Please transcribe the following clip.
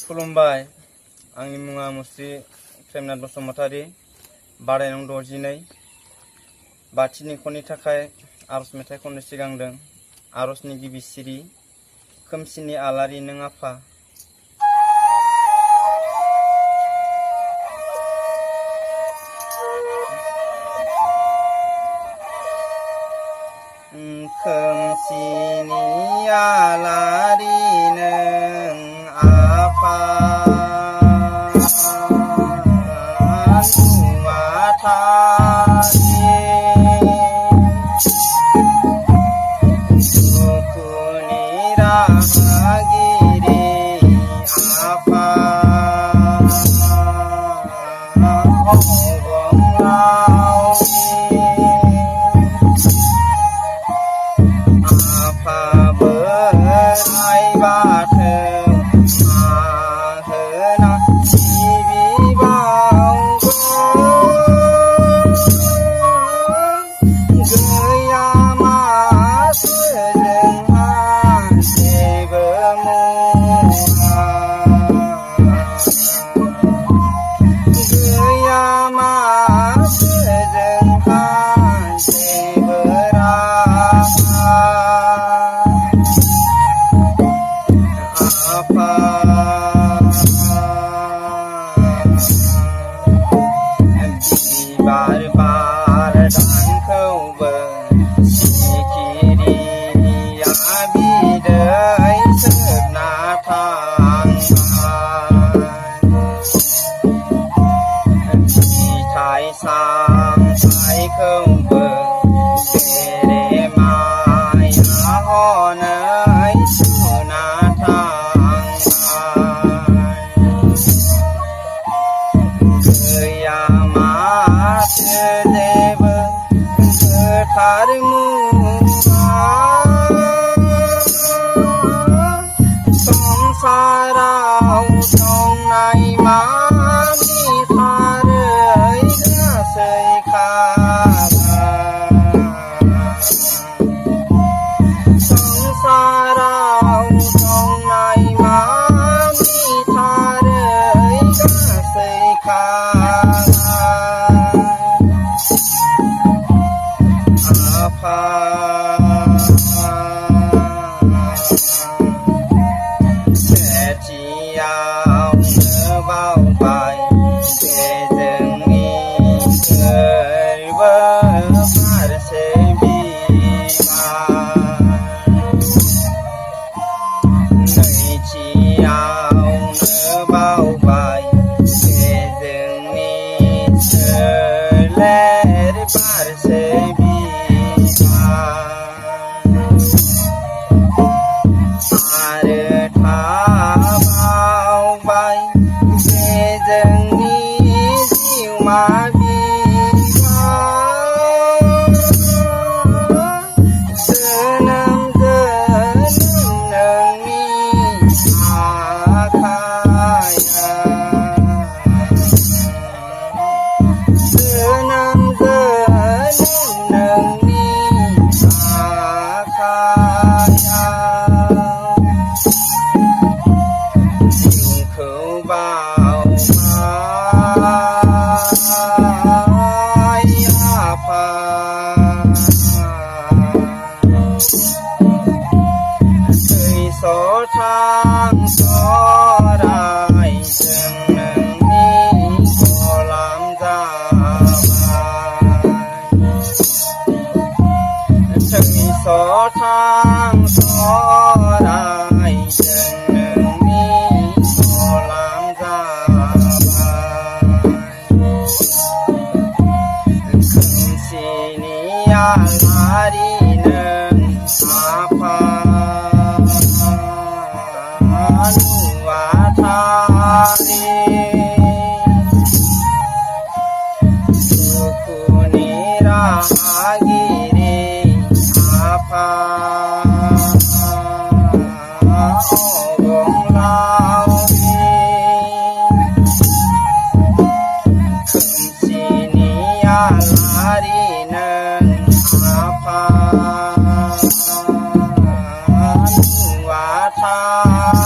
खुलुमबाय आंनि मुङा मुस्रि प्रेमनाथ बसुमतारी बाराय नं 62 बाथिनि ख'नि थाखाय आरज मेथाइ खननो सिगांदों। आरजनि गिबि सिरि खोमसिनि आलारि नों आफा। खोमसिनि आलारि नों आफा नुवाथारि दुखुनि राहागिरि आफा आफा बोराइ बाथौ माहोना सिबिबावगोन गैया माथो जोंहा जेबो मुवा बिबार बारदांखौबो सिखिरिया बिदै सोबना थांबाय फिथाइ सामथाइखौबो बेरे माया हनै सुना गैया माथो जेबो गोथार मुवा संसाराव दंनाय मानि थारै गासै संसाराव दंनाय मानि थारै गासै आफा सेथियावनो बावबाय जे जोंनि गोरबो फारसे बिमा नैथियावनो बावबाय जे जोंनि सोलेर फारसे आरो थाबावबाय जे जोंनि जिउमा जोनोम नोंनि आखाया जोनोम नोंनि जिउखौ बावबाय आफा थैस' थांस'राय जों नोंनि गलाम जाबाय थैस' थांस'राय जों नोंनि गलाम जाबाय खोमसिनि आलारि नों आफा नुवाथारि दुखुनि राहागिरि आफा खोमसिनि आलारि नों आफा नुवाथारि